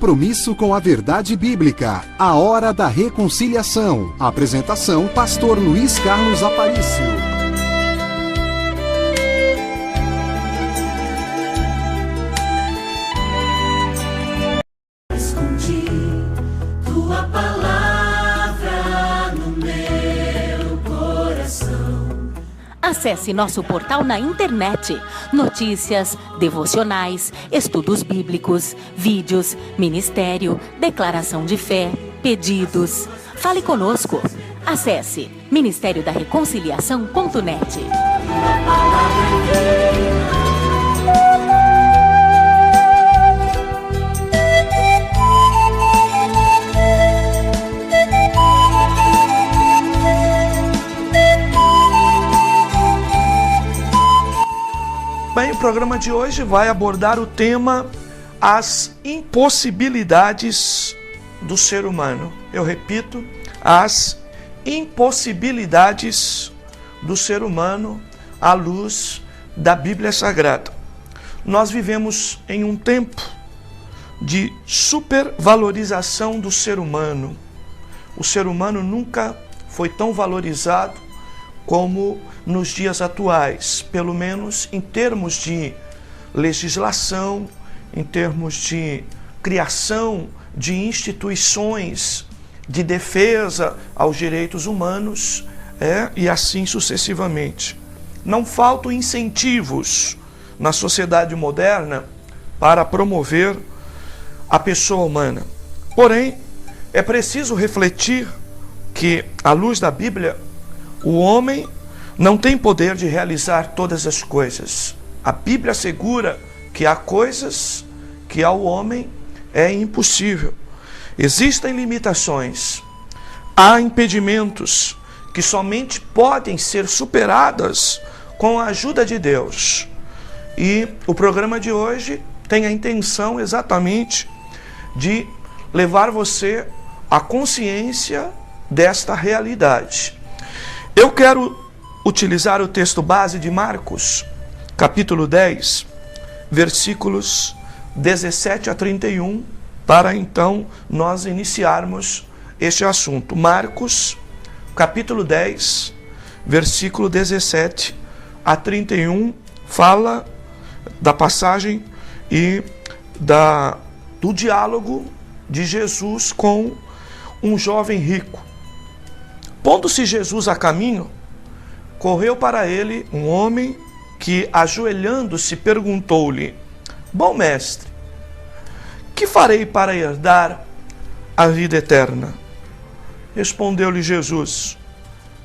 compromisso com a verdade bíblica. A Hora da Reconciliação. Apresentação: Pastor Luiz Carlos Aparício. Acesse nosso portal na internet. Notícias, devocionais, estudos bíblicos, vídeos, ministério, declaração de fé, pedidos. Fale conosco. Acesse ministériodareconciliação.net. Bem, o programa de hoje vai abordar o tema as impossibilidades do ser humano. Eu repito, as impossibilidades do ser humano à luz da Bíblia Sagrada. Nós vivemos em um tempo de supervalorização do ser humano. O ser humano nunca foi tão valorizado como nos dias atuais, pelo menos em termos de legislação, em termos de criação de instituições de defesa aos direitos humanos, e assim sucessivamente. Não faltam incentivos na sociedade moderna para promover a pessoa humana. Porém, é preciso refletir que, à luz da Bíblia, o homem não tem poder de realizar todas as coisas. A Bíblia assegura que há coisas que ao homem é impossível. Existem limitações, há impedimentos que somente podem ser superadas com a ajuda de Deus. E o programa de hoje tem a intenção exatamente de levar você à consciência desta realidade. Eu quero utilizar o texto base de Marcos, capítulo 10, versículos 17 a 31, para então nós iniciarmos este assunto. Marcos, capítulo 10, versículo 17 a 31, fala da passagem e do diálogo de Jesus com um jovem rico. Pondo-se Jesus a caminho, correu para ele um homem que, ajoelhando-se, perguntou-lhe: Bom mestre, que farei para herdar a vida eterna? Respondeu-lhe Jesus: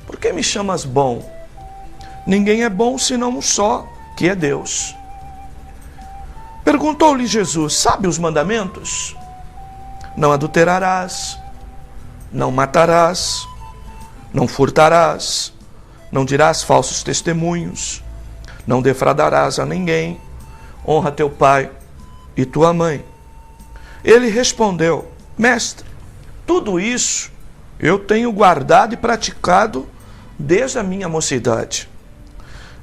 Por que me chamas bom? Ninguém é bom senão um só, que é Deus. Perguntou-lhe Jesus: Sabe os mandamentos? Não adulterarás, não matarás, não furtarás, não dirás falsos testemunhos, não defraudarás a ninguém, honra teu pai e tua mãe. Ele respondeu: Mestre, tudo isso eu tenho guardado e praticado desde a minha mocidade.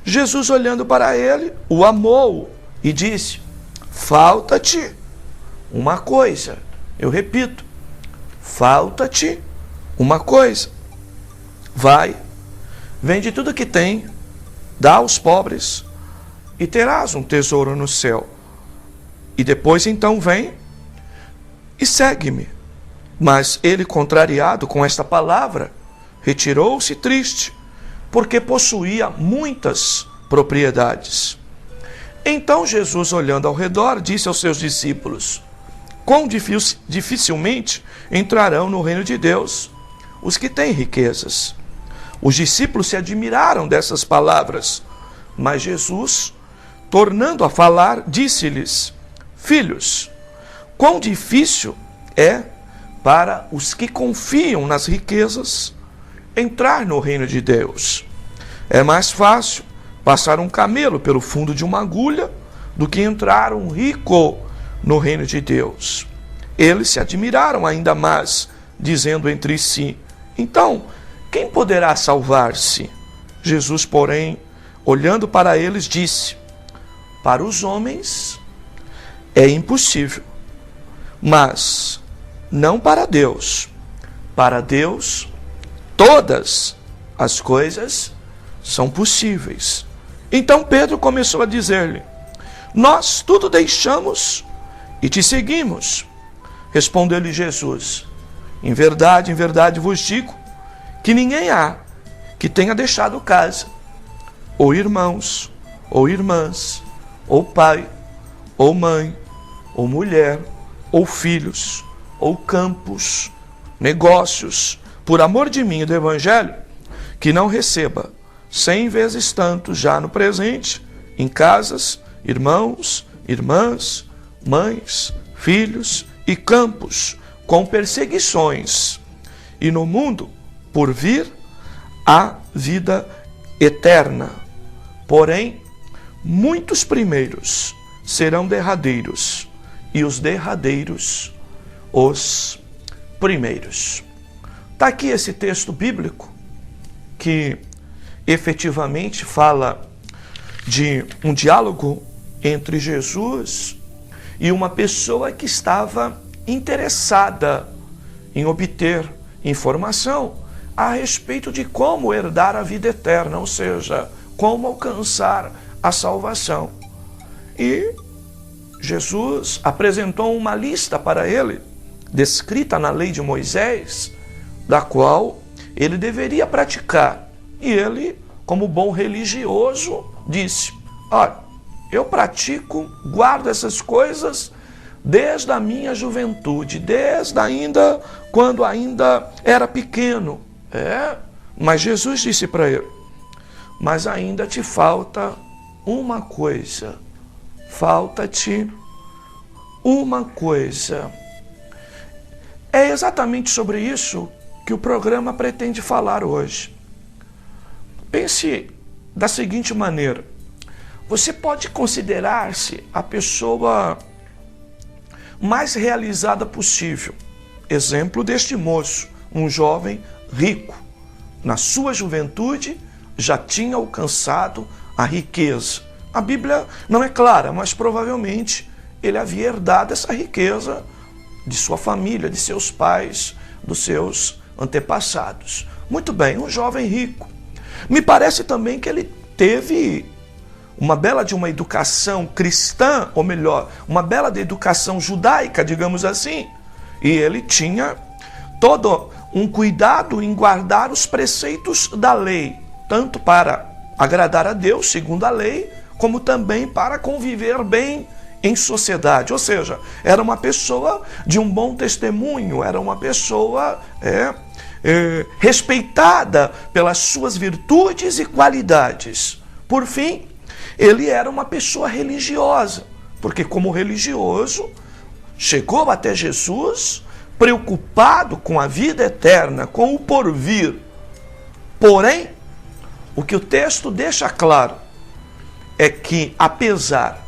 Jesus, olhando para ele, o amou e disse: Falta-te uma coisa. Eu repito, falta-te uma coisa. Vai, vende tudo que tem, dá aos pobres e terás um tesouro no céu. E depois então vem e segue-me. Mas ele, contrariado com esta palavra, retirou-se triste, porque possuía muitas propriedades. Então Jesus, olhando ao redor, disse aos seus discípulos: Quão dificilmente entrarão no reino de Deus os que têm riquezas. Os discípulos se admiraram dessas palavras, mas Jesus, tornando a falar, disse-lhes: Filhos, quão difícil é para os que confiam nas riquezas entrar no reino de Deus. É mais fácil passar um camelo pelo fundo de uma agulha do que entrar um rico no reino de Deus. Eles se admiraram ainda mais, dizendo entre si: Então, quem poderá salvar-se? Jesus, porém, olhando para eles, disse: Para os homens é impossível, Mas não para Deus. Para Deus, todas as coisas são possíveis. Então Pedro começou a dizer-lhe: nós tudo deixamos e te seguimos. Respondeu-lhe Jesus: em verdade vos digo que ninguém há que tenha deixado casa, ou irmãos, ou irmãs, ou pai, ou mãe, ou mulher, ou filhos, ou campos, negócios, por amor de mim e do Evangelho, que não receba 100 vezes tanto já no presente, em casas, irmãos, irmãs, mães, filhos e campos, com perseguições, e no mundo, por vir, a vida eterna. Porém, muitos primeiros serão derradeiros, e os derradeiros, os primeiros. Está aqui esse texto bíblico, que efetivamente fala de um diálogo entre Jesus e uma pessoa que estava interessada em obter informação a respeito de como herdar a vida eterna, ou seja, como alcançar a salvação. E Jesus apresentou uma lista para ele, descrita na lei de Moisés, da qual ele deveria praticar. E ele, como bom religioso, disse: olha, eu pratico, guardo essas coisas desde a minha juventude, desde ainda quando ainda era pequeno. Mas Jesus disse para ele: mas ainda te falta uma coisa. Falta-te uma coisa. É exatamente sobre isso que o programa pretende falar hoje. Pense da seguinte maneira: você pode considerar-se a pessoa mais realizada possível. Exemplo deste moço, um jovem rico. Na sua juventude já tinha alcançado a riqueza. A Bíblia não é clara, mas provavelmente ele havia herdado essa riqueza de sua família, de seus pais, dos seus antepassados. Muito bem, um jovem rico. Me parece também que ele teve uma bela de uma educação cristã, ou melhor, uma bela de educação judaica, digamos assim. E ele tinha todo um cuidado em guardar os preceitos da lei, tanto para agradar a Deus, segundo a lei, como também para conviver bem em sociedade. Ou seja, era uma pessoa de um bom testemunho, era uma pessoa respeitada pelas suas virtudes e qualidades. Por fim, ele era uma pessoa religiosa, porque como religioso, chegou até Jesus preocupado com a vida eterna, com o porvir. Porém, o que o texto deixa claro é que, apesar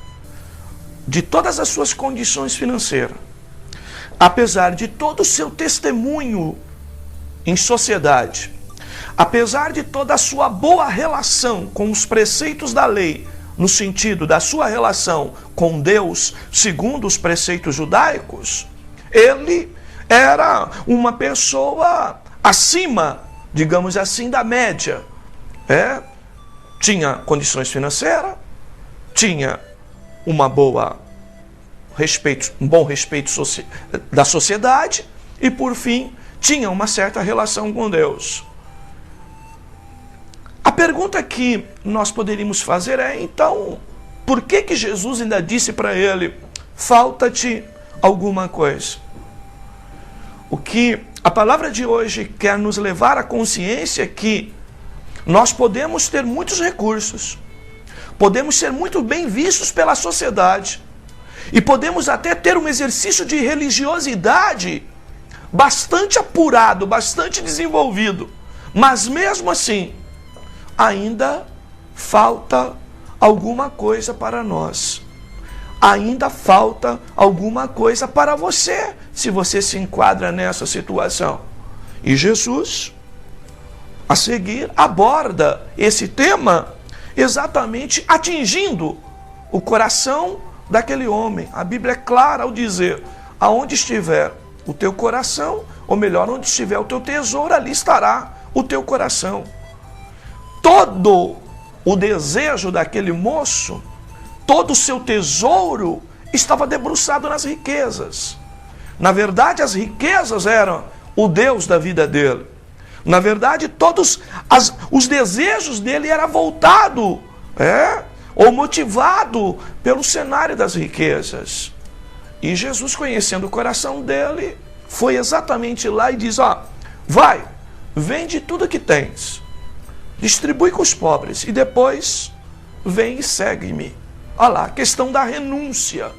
de todas as suas condições financeiras, apesar de todo o seu testemunho em sociedade, apesar de toda a sua boa relação com os preceitos da lei, no sentido da sua relação com Deus, segundo os preceitos judaicos, ele era uma pessoa acima, digamos assim, da média. Tinha condições financeiras, tinha um bom respeito da sociedade e, por fim, tinha uma certa relação com Deus. A pergunta que nós poderíamos fazer é, então, por que Jesus ainda disse para ele: falta-te alguma coisa? O que a palavra de hoje quer nos levar à consciência é que nós podemos ter muitos recursos, podemos ser muito bem vistos pela sociedade e podemos até ter um exercício de religiosidade bastante apurado, bastante desenvolvido, mas mesmo assim, ainda falta alguma coisa para nós. Ainda falta alguma coisa para você, se você se enquadra nessa situação. E Jesus, a seguir, aborda esse tema exatamente atingindo o coração daquele homem. A Bíblia é clara ao dizer: aonde estiver o teu coração, ou melhor, onde estiver o teu tesouro, ali estará o teu coração. Todo o desejo daquele moço, todo o seu tesouro estava debruçado nas riquezas. Na verdade, as riquezas eram o Deus da vida dele. Na verdade, todos os desejos dele eram voltados, ou motivado pelo cenário das riquezas. E Jesus, conhecendo o coração dele, foi exatamente lá e diz, vai, vende tudo que tens, distribui com os pobres e depois vem e segue-me. Olha lá, a questão da renúncia,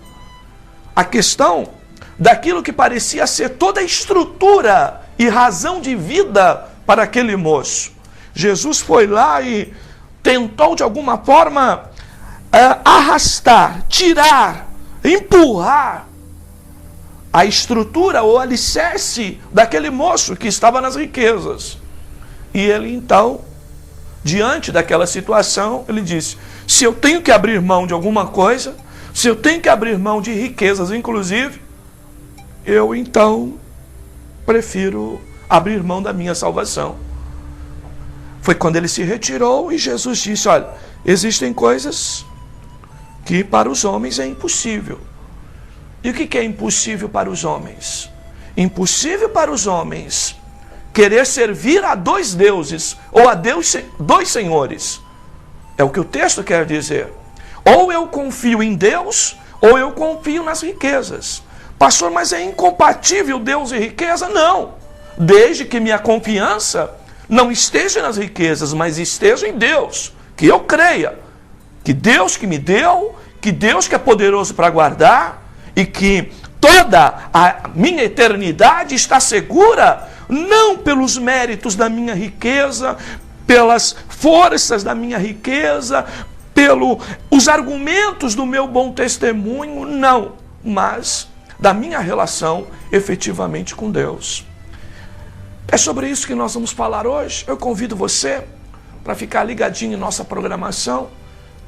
a questão daquilo que parecia ser toda a estrutura e razão de vida para aquele moço. Jesus foi lá e tentou de alguma forma arrastar, tirar, empurrar a estrutura ou alicerce daquele moço que estava nas riquezas. E ele então, diante daquela situação, ele disse, se eu tenho que abrir mão de alguma coisa, se eu tenho que abrir mão de riquezas inclusive, eu então prefiro abrir mão da minha salvação. Foi quando ele se retirou e Jesus disse, olha, existem coisas que para os homens é impossível. E o que é impossível para os homens? Impossível para os homens querer servir a dois deuses ou a dois senhores. É o que o texto quer dizer. Ou eu confio em Deus, ou eu confio nas riquezas. Pastor, mas é incompatível Deus e riqueza? Não. Desde que minha confiança não esteja nas riquezas, mas esteja em Deus. Que eu creia que Deus que me deu, que Deus que é poderoso para guardar, e que toda a minha eternidade está segura, não pelos méritos da minha riqueza, pelas forças da minha riqueza, pelos argumentos do meu bom testemunho, não, mas da minha relação efetivamente com Deus. É sobre isso que nós vamos falar hoje. Eu convido você para ficar ligadinho em nossa programação.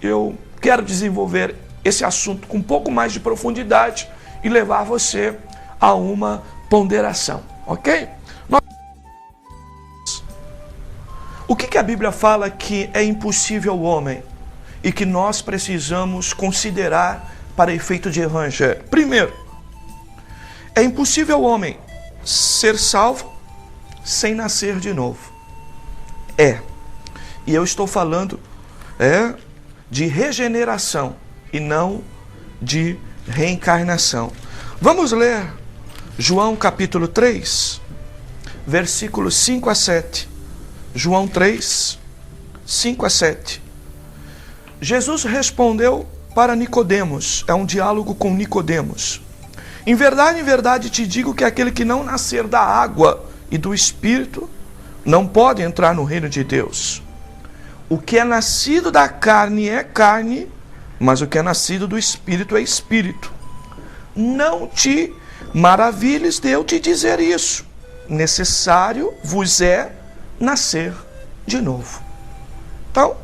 Eu quero desenvolver esse assunto com um pouco mais de profundidade e levar você a uma ponderação, ok? O que a Bíblia fala que é impossível ao homem e que nós precisamos considerar para efeito de evangelho? Primeiro, é impossível ao homem ser salvo sem nascer de novo. E eu estou falando de regeneração e não de reencarnação. Vamos ler João capítulo 3, versículos 5 a 7. João 3, 5 a 7. Jesus respondeu para Nicodemos, é um diálogo com Nicodemos. Em verdade te digo que aquele que não nascer da água e do Espírito não pode entrar no reino de Deus. O que é nascido da carne é carne, mas o que é nascido do Espírito é Espírito. Não te maravilhes de eu te dizer isso. Necessário vos é nascer de novo. Então,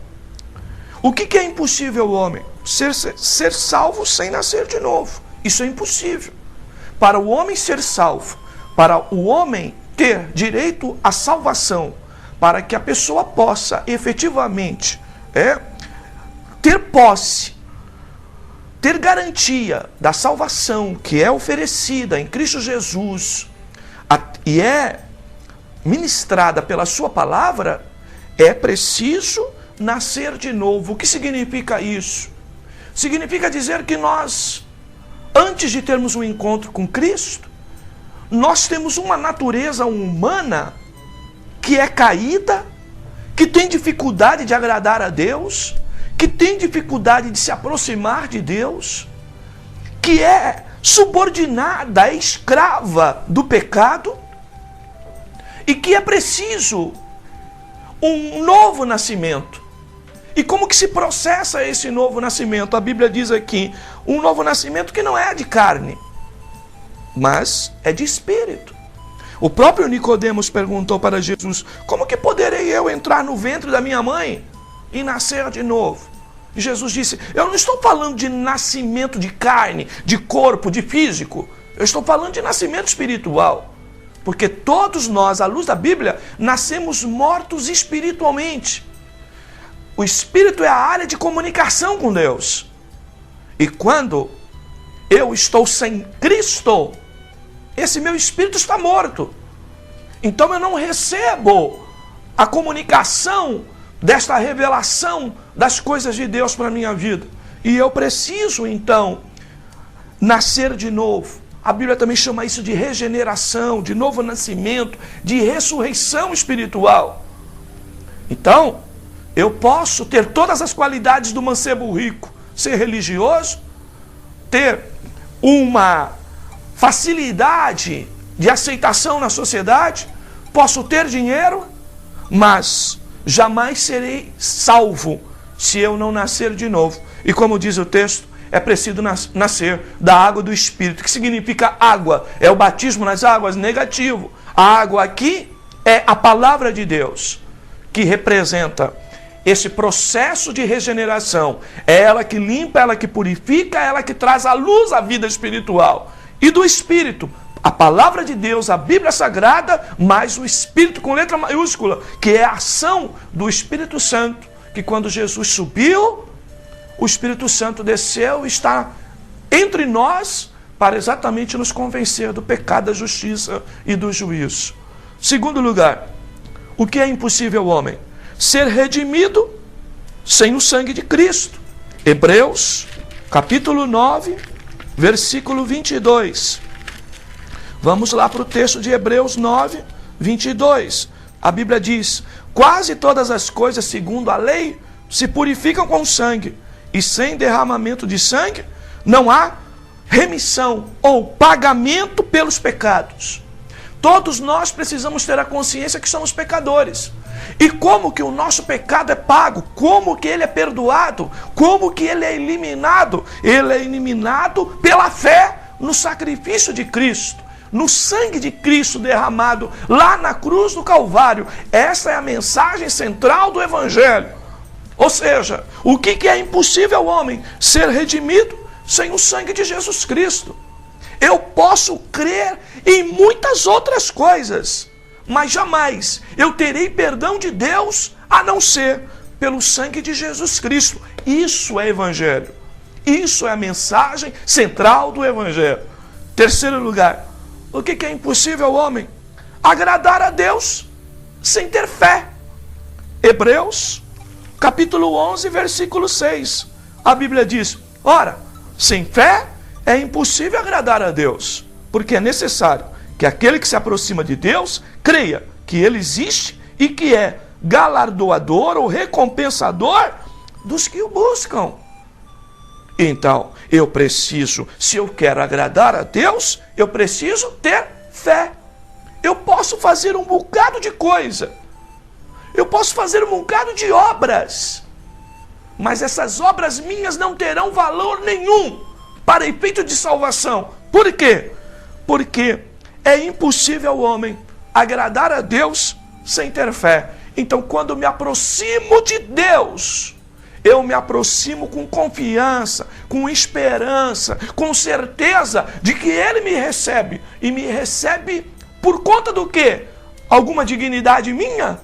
o que é impossível ao homem? Ser salvo sem nascer de novo. Isso é impossível. Para o homem ser salvo, para o homem ter direito à salvação, para que a pessoa possa efetivamente ter posse, ter garantia da salvação que é oferecida em Cristo Jesus e é ministrada pela sua palavra, é preciso nascer de novo. O que significa isso? Significa dizer que nós, antes de termos um encontro com Cristo, nós temos uma natureza humana que é caída, que tem dificuldade de agradar a Deus, que tem dificuldade de se aproximar de Deus, que é subordinada, é escrava do pecado, e que é preciso um novo nascimento. E como que se processa esse novo nascimento? A Bíblia diz aqui, um novo nascimento que não é de carne, mas é de espírito. O próprio Nicodemos perguntou para Jesus, como que poderei eu entrar no ventre da minha mãe e nascer de novo? E Jesus disse, eu não estou falando de nascimento de carne, de corpo, de físico. Eu estou falando de nascimento espiritual. Porque todos nós, à luz da Bíblia, nascemos mortos espiritualmente. O espírito é a área de comunicação com Deus. E quando eu estou sem Cristo, esse meu espírito está morto. Então eu não recebo a comunicação desta revelação das coisas de Deus para a minha vida. E eu preciso, então, nascer de novo. A Bíblia também chama isso de regeneração, de novo nascimento, de ressurreição espiritual. Então, eu posso ter todas as qualidades do mancebo rico, ser religioso, ter uma facilidade de aceitação na sociedade, posso ter dinheiro, mas jamais serei salvo se eu não nascer de novo. E como diz o texto, é preciso nascer da água do Espírito. Que significa água? É o batismo nas águas? Negativo. A água aqui é a palavra de Deus, que representa esse processo de regeneração. É ela que limpa, ela que purifica, ela que traz à luz a vida espiritual. E do Espírito, a palavra de Deus, a Bíblia Sagrada, mais o Espírito com letra maiúscula, que é a ação do Espírito Santo, que quando Jesus subiu, o Espírito Santo desceu e está entre nós para exatamente nos convencer do pecado, da justiça e do juízo. Segundo lugar, o que é impossível ao homem? Ser redimido sem o sangue de Cristo. Hebreus, capítulo 9, versículo 22. Vamos lá para o texto de Hebreus 9, 22. A Bíblia diz: quase todas as coisas segundo a lei se purificam com sangue, e sem derramamento de sangue não há remissão ou pagamento pelos pecados. Todos nós precisamos ter a consciência que somos pecadores. E como que o nosso pecado é pago? Como que ele é perdoado? Como que ele é eliminado? Ele é eliminado pela fé no sacrifício de Cristo, no sangue de Cristo derramado lá na cruz do Calvário. Essa é a mensagem central do Evangelho. Ou seja, o que é impossível ao homem? Ser redimido sem o sangue de Jesus Cristo. Eu posso crer em muitas outras coisas, mas jamais eu terei perdão de Deus a não ser pelo sangue de Jesus Cristo. Isso é Evangelho. Isso é a mensagem central do Evangelho. Terceiro lugar, o que é impossível ao homem? Agradar a Deus sem ter fé. Hebreus, capítulo 11, versículo 6. A Bíblia diz: ora, sem fé é impossível agradar a Deus, porque é necessário que aquele que se aproxima de Deus creia que Ele existe e que é galardoador ou recompensador dos que o buscam. Então, eu preciso, se eu quero agradar a Deus, eu preciso ter fé. Eu posso fazer um bocado de coisa, eu posso fazer um bocado de obras, mas essas obras minhas não terão valor nenhum para efeito de salvação. Por quê? Porque é impossível ao homem agradar a Deus sem ter fé. Então, quando me aproximo de Deus, eu me aproximo com confiança, com esperança, com certeza de que Ele me recebe. E me recebe por conta do quê? Alguma dignidade minha?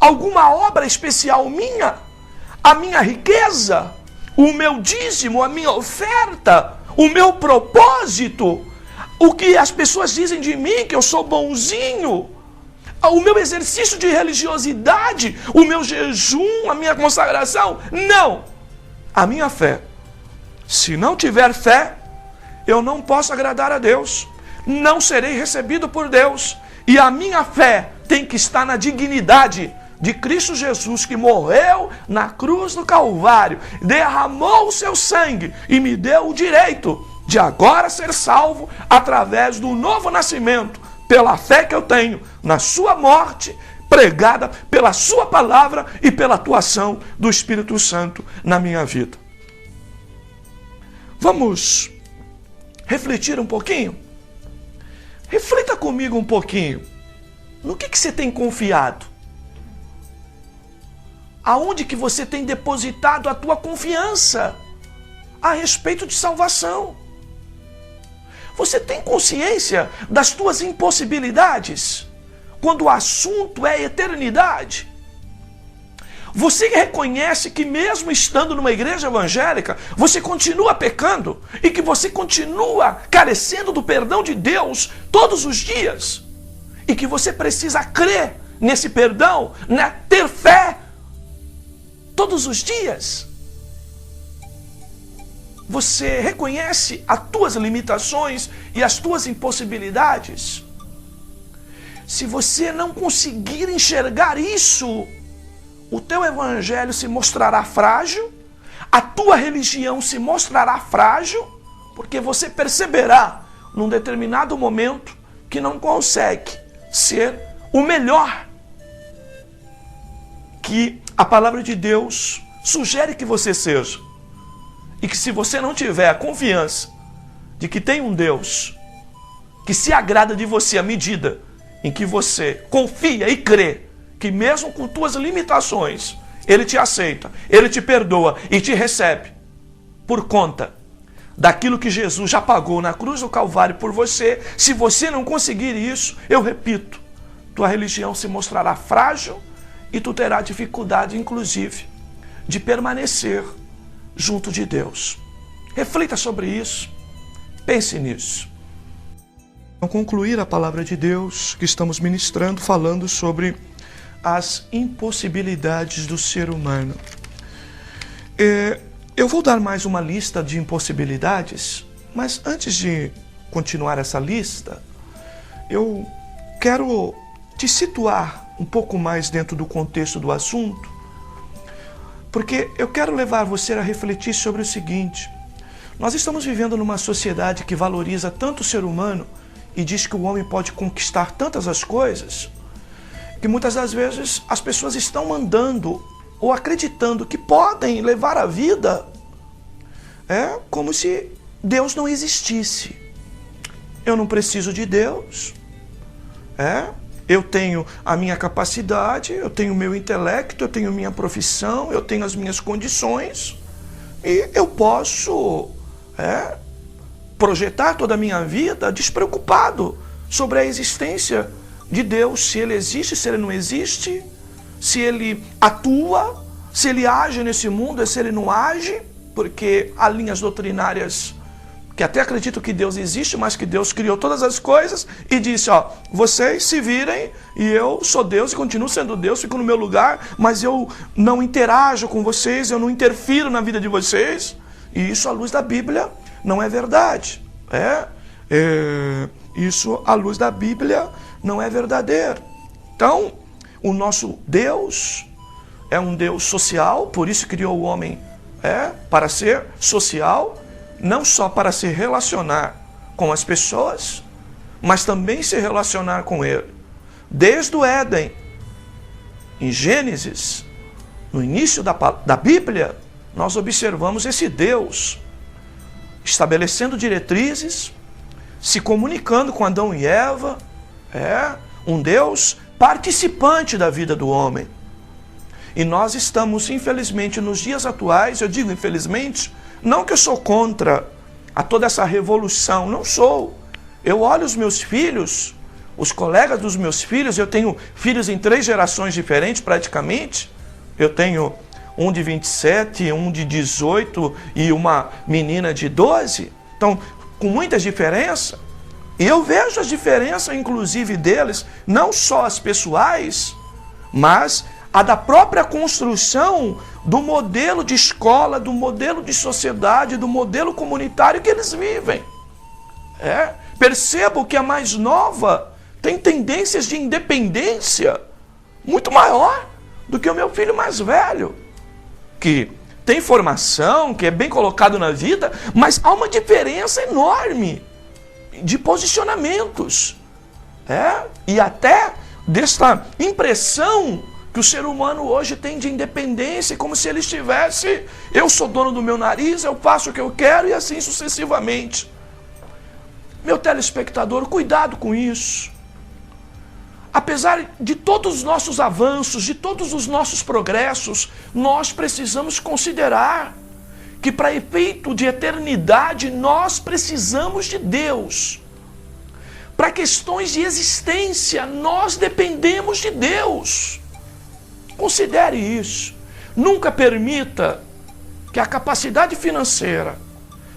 Alguma obra especial minha? A minha riqueza? O meu dízimo? A minha oferta? O meu propósito? O que as pessoas dizem de mim, que eu sou bonzinho? O meu exercício de religiosidade? O meu jejum? A minha consagração? Não! A minha fé. Se não tiver fé, eu não posso agradar a Deus. Não serei recebido por Deus. E a minha fé tem que estar na dignidade de Cristo Jesus, que morreu na cruz do Calvário, derramou o seu sangue e me deu o direito de agora ser salvo através do novo nascimento, pela fé que eu tenho na sua morte, pregada pela sua palavra e pela atuação do Espírito Santo na minha vida. Vamos refletir um pouquinho? Reflita comigo um pouquinho. No que você tem confiado? Aonde que você tem depositado a tua confiança a respeito de salvação? Você tem consciência das tuas impossibilidades? Quando o assunto é eternidade. Você reconhece que mesmo estando numa igreja evangélica, você continua pecando e que você continua carecendo do perdão de Deus todos os dias. E que você precisa crer nesse perdão, né? Ter fé todos os dias. Você reconhece as tuas limitações e as tuas impossibilidades? Se você não conseguir enxergar isso, o teu evangelho se mostrará frágil, a tua religião se mostrará frágil, porque você perceberá, num determinado momento, que não consegue ser o melhor que a palavra de Deus sugere que você seja. E que se você não tiver a confiança de que tem um Deus que se agrada de você à medida em que você confia e crê que mesmo com tuas limitações, Ele te aceita, Ele te perdoa e te recebe por conta daquilo que Jesus já pagou na cruz do Calvário por você. Se você não conseguir isso, eu repito, tua religião se mostrará frágil e tu terá dificuldade, inclusive, de permanecer junto de Deus. Reflita sobre isso, pense nisso. Ao concluir a palavra de Deus que estamos ministrando, falando sobre as impossibilidades do ser humano. Eu vou dar mais uma lista de impossibilidades, mas antes de continuar essa lista, eu quero te situar um pouco mais dentro do contexto do assunto, porque eu quero levar você a refletir sobre o seguinte: nós estamos vivendo numa sociedade que valoriza tanto o ser humano e diz que o homem pode conquistar tantas as coisas, que muitas das vezes as pessoas estão mandando ou acreditando que podem levar a vida como se Deus não existisse. Eu não preciso de Deus. Eu tenho a minha capacidade, eu tenho o meu intelecto, eu tenho minha profissão, eu tenho as minhas condições e eu posso projetar toda a minha vida despreocupado sobre a existência de Deus, se Ele existe, se Ele não existe, se Ele atua, se Ele age nesse mundo, se Ele não age, porque há linhas doutrinárias que até acreditam que Deus existe, mas que Deus criou todas as coisas e disse, vocês se virem e eu sou Deus e continuo sendo Deus, fico no meu lugar, mas eu não interajo com vocês, eu não interfiro na vida de vocês. E isso à luz da Bíblia não é verdade. Isso à luz da Bíblia não é verdadeiro. Então, o nosso Deus é um Deus social, por isso criou o homem para ser social, não só para se relacionar com as pessoas, mas também se relacionar com Ele. Desde o Éden, em Gênesis, no início da Bíblia, nós observamos esse Deus estabelecendo diretrizes, se comunicando com Adão e Eva, um Deus participante da vida do homem. E nós estamos, infelizmente, nos dias atuais, eu digo infelizmente, não que eu sou contra a toda essa revolução, não sou. Eu olho os meus filhos, os colegas dos meus filhos, eu tenho filhos em 3 gerações diferentes praticamente. Eu tenho um de 27, um de 18 e uma menina de 12. Então, com muitas diferenças. E eu vejo as diferenças, inclusive, deles, não só as pessoais, mas a da própria construção do modelo de escola, do modelo de sociedade, do modelo comunitário que eles vivem. Percebo que a mais nova tem tendências de independência muito maior do que o meu filho mais velho, que tem formação, que é bem colocado na vida, mas há uma diferença enorme de posicionamentos. E até desta impressão que o ser humano hoje tem de independência, como se ele estivesse, eu sou dono do meu nariz, eu faço o que eu quero e assim sucessivamente. Meu telespectador, cuidado com isso. Apesar de todos os nossos avanços, de todos os nossos progressos, nós precisamos considerar que para efeito de eternidade nós precisamos de Deus. Para questões de existência, nós dependemos de Deus. Considere isso. Nunca permita que a capacidade financeira,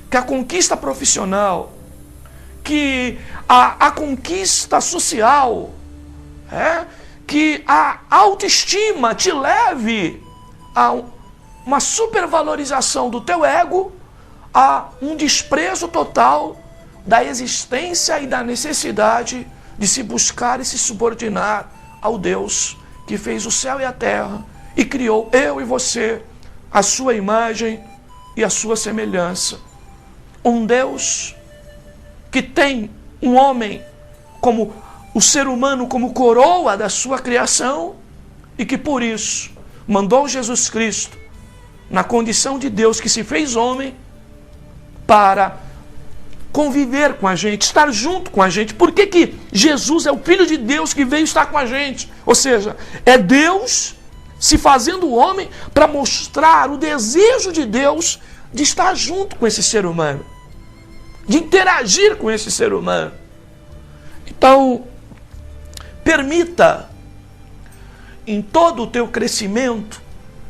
que a conquista profissional, que a conquista social, que a autoestima te leve a uma supervalorização do teu ego, a um desprezo total da existência e da necessidade de se buscar e se subordinar ao Deus que fez o céu e a terra e criou eu e você, a sua imagem e a sua semelhança. Um Deus que tem um homem como o ser humano como coroa da sua criação e que por isso mandou Jesus Cristo na condição de Deus que se fez homem para conviver com a gente, estar junto com a gente. Por que que Jesus é o Filho de Deus que veio estar com a gente? Ou seja, é Deus se fazendo homem para mostrar o desejo de Deus de estar junto com esse ser humano, de interagir com esse ser humano. Então, permita em todo o teu crescimento,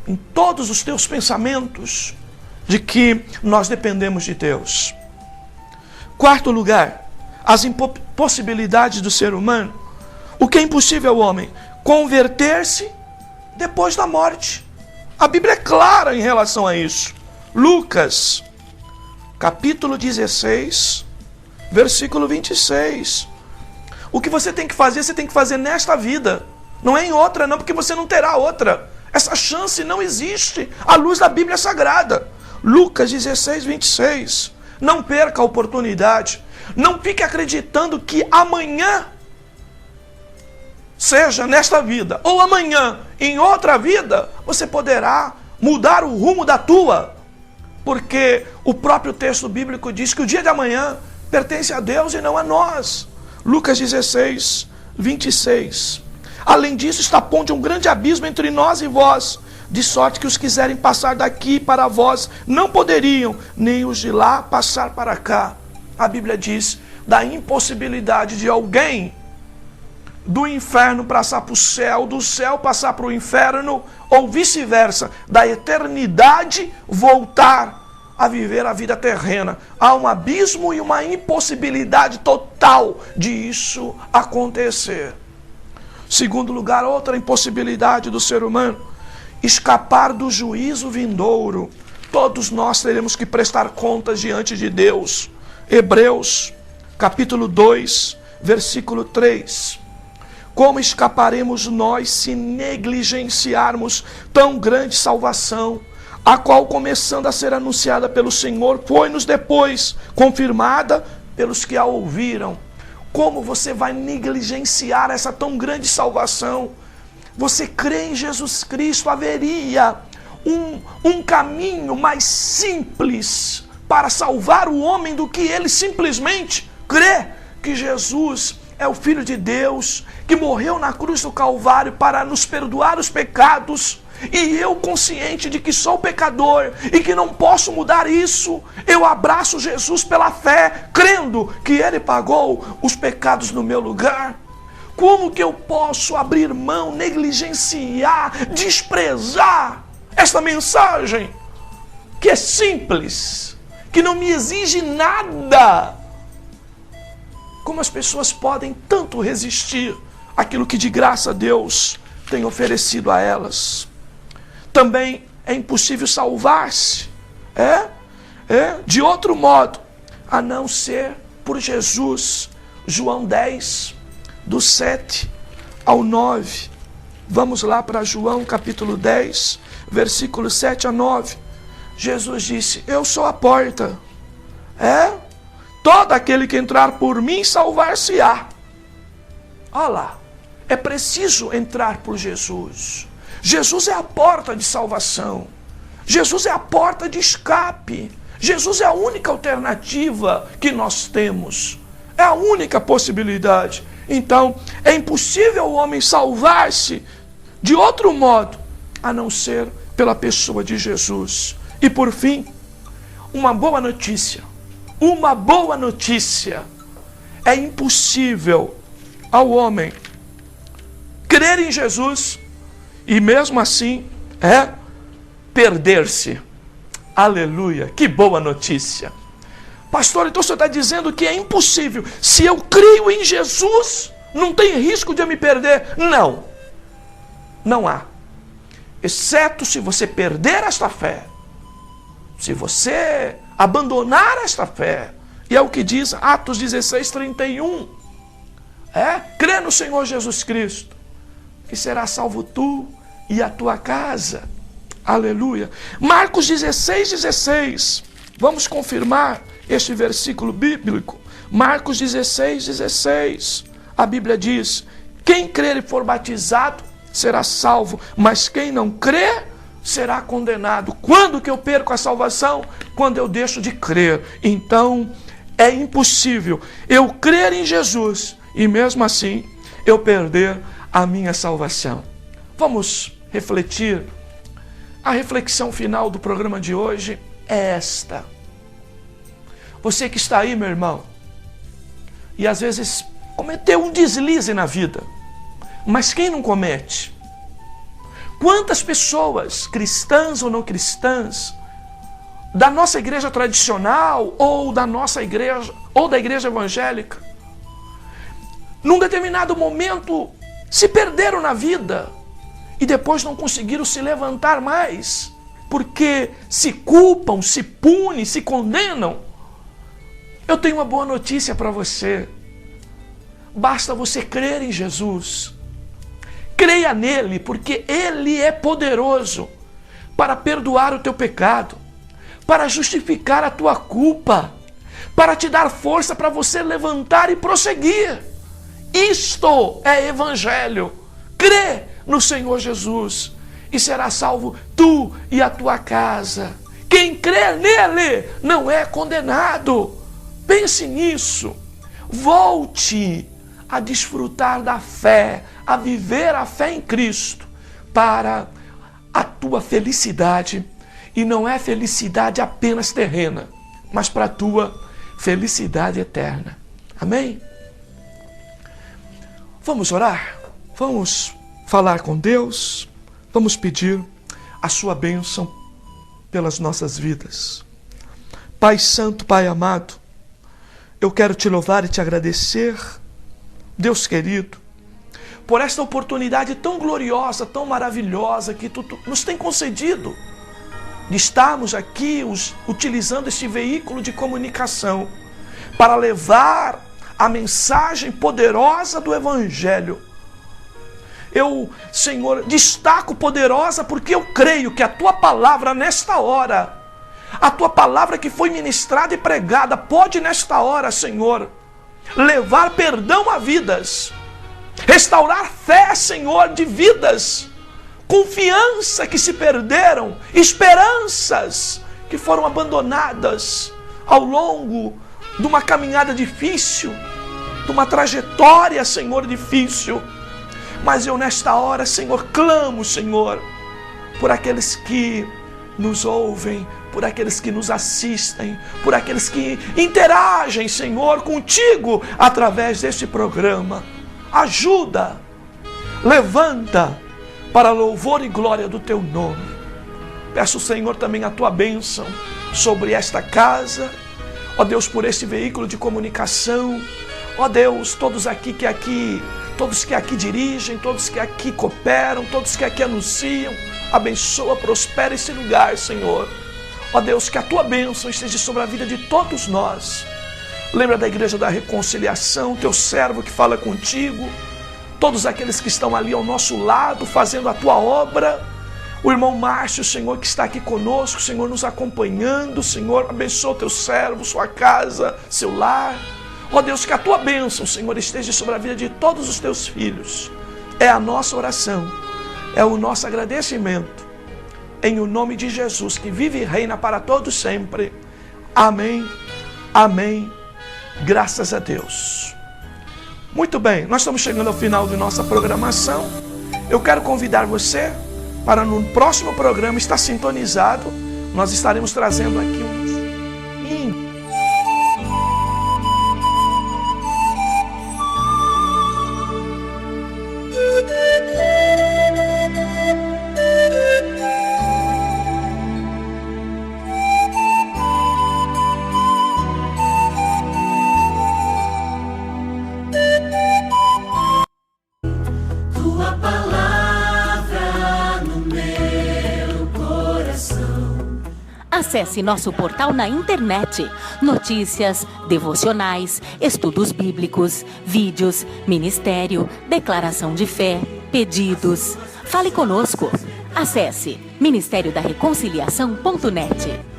em todos os teus pensamentos, de que nós dependemos de Deus. Quarto lugar, as impossibilidades do ser humano. O que é impossível ao homem? Converter-se depois da morte. A Bíblia é clara em relação a isso. Lucas, capítulo 16, versículo 26. O que você tem que fazer nesta vida. Não é em outra, não, porque você não terá outra. Essa chance não existe à luz da Bíblia Sagrada. Lucas 16, 26. Não perca a oportunidade. Não fique acreditando que amanhã, seja nesta vida, ou amanhã, em outra vida, você poderá mudar o rumo da tua. Porque o próprio texto bíblico diz que o dia de amanhã pertence a Deus e não a nós. Lucas 16, 26. Além disso, está pondo um grande abismo entre nós e vós, de sorte que os quiserem passar daqui para vós não poderiam, nem os de lá passar para cá. A Bíblia diz da impossibilidade de alguém do inferno passar para o céu, do céu passar para o inferno, ou vice-versa, da eternidade voltar a viver a vida terrena. Há um abismo e uma impossibilidade total de isso acontecer. Segundo lugar, outra impossibilidade do ser humano: escapar do juízo vindouro. Todos nós teremos que prestar contas diante de Deus. Hebreus, capítulo 2, versículo 3. Como escaparemos nós se negligenciarmos tão grande salvação, a qual, começando a ser anunciada pelo Senhor, foi-nos depois confirmada pelos que a ouviram? Como você vai negligenciar essa tão grande salvação? Você crê em Jesus Cristo, haveria um caminho mais simples para salvar o homem do que ele simplesmente crer que Jesus é o Filho de Deus, que morreu na cruz do Calvário para nos perdoar os pecados. E eu, consciente de que sou pecador e que não posso mudar isso, eu abraço Jesus pela fé, crendo que Ele pagou os pecados no meu lugar. Como que eu posso abrir mão, negligenciar, desprezar esta mensagem que é simples, que não me exige nada? Como as pessoas podem tanto resistir àquilo que de graça Deus tem oferecido a elas? Também é impossível salvar-se, de outro modo, a não ser por Jesus. João 10, do 7 ao 9. Vamos lá para João capítulo 10, versículo 7 a 9. Jesus disse: eu sou a porta. Todo aquele que entrar por mim salvar-se-á. Olha lá, é preciso entrar por Jesus. Jesus é a porta de salvação. Jesus é a porta de escape. Jesus é a única alternativa que nós temos. É a única possibilidade. Então, é impossível o homem salvar-se de outro modo, a não ser pela pessoa de Jesus. E por fim, uma boa notícia. Uma boa notícia. É impossível ao homem crer em Jesus e mesmo assim perder-se. Aleluia, que boa notícia. Pastor, então você está dizendo que é impossível. Se eu creio em Jesus, não tem risco de eu me perder? Não, não há. Exceto se você perder esta fé. Se você abandonar esta fé. E é o que diz Atos 16:31. Crê no Senhor Jesus Cristo, que será salvo tu e a tua casa. Aleluia. Marcos 16:16. Vamos confirmar este versículo bíblico. Marcos 16:16. A Bíblia diz: quem crer e for batizado será salvo, mas quem não crer será condenado. Quando que eu perco a salvação? Quando eu deixo de crer. Então, é impossível eu crer em Jesus e mesmo assim eu perder a minha salvação. Vamos refletir. A reflexão final do programa de hoje é esta. Você que está aí, meu irmão, e às vezes cometeu um deslize na vida, mas quem não comete? Quantas pessoas, cristãs ou não cristãs, da nossa igreja tradicional ou da nossa igreja ou da igreja evangélica, num determinado momento se perderam na vida e depois não conseguiram se levantar mais, porque se culpam, se punem, se condenam? Eu tenho uma boa notícia para você. Basta você crer em Jesus. Creia nele, porque ele é poderoso para perdoar o teu pecado, para justificar a tua culpa, para te dar força para você levantar e prosseguir. Isto é evangelho. Crê no Senhor Jesus e será salvo tu e a tua casa. Quem crer nele não é condenado. Pense nisso. Volte a desfrutar da fé, a viver a fé em Cristo para a tua felicidade. E não é felicidade apenas terrena, mas para a tua felicidade eterna. Amém? Vamos orar? Vamos falar com Deus? Vamos pedir a sua bênção pelas nossas vidas. Pai Santo, Pai amado, eu quero te louvar e te agradecer, Deus querido, por esta oportunidade tão gloriosa, tão maravilhosa que tu nos tem concedido de estarmos aqui utilizando este veículo de comunicação para levar a mensagem poderosa do Evangelho. Eu, Senhor, destaco poderosa porque eu creio que a tua palavra nesta hora, a tua palavra que foi ministrada e pregada, pode nesta hora, Senhor, levar perdão a vidas, restaurar fé, Senhor, de vidas, confiança que se perderam, esperanças que foram abandonadas ao longo de uma caminhada difícil, de uma trajetória, Senhor, difícil. Mas eu nesta hora, Senhor, clamo, Senhor, por aqueles que nos ouvem, por aqueles que nos assistem, por aqueles que interagem, Senhor, contigo através deste programa. Ajuda, levanta para louvor e glória do teu nome. Peço, Senhor, também a tua bênção sobre esta casa, ó Deus, por este veículo de comunicação, ó Deus, todos que aqui dirigem, todos que aqui cooperam, todos que aqui anunciam, abençoa, prospera esse lugar, Senhor. Ó Deus, que a tua bênção esteja sobre a vida de todos nós. Lembra da Igreja da Reconciliação, teu servo que fala contigo, todos aqueles que estão ali ao nosso lado, fazendo a tua obra. O irmão Márcio, Senhor, que está aqui conosco, Senhor, nos acompanhando, Senhor, abençoa o teu servo, sua casa, seu lar. Ó Deus, que a tua bênção, Senhor, esteja sobre a vida de todos os teus filhos. É a nossa oração, é o nosso agradecimento. Em o nome de Jesus, que vive e reina para todos sempre. Amém, amém, graças a Deus. Muito bem, nós estamos chegando ao final de nossa programação. Eu quero convidar você para no próximo programa estar sintonizado. Nós estaremos trazendo aqui Acesse nosso portal na internet. Notícias, devocionais, estudos bíblicos, vídeos, ministério, declaração de fé, pedidos. Fale conosco. Acesse ministériodareconciliação.net.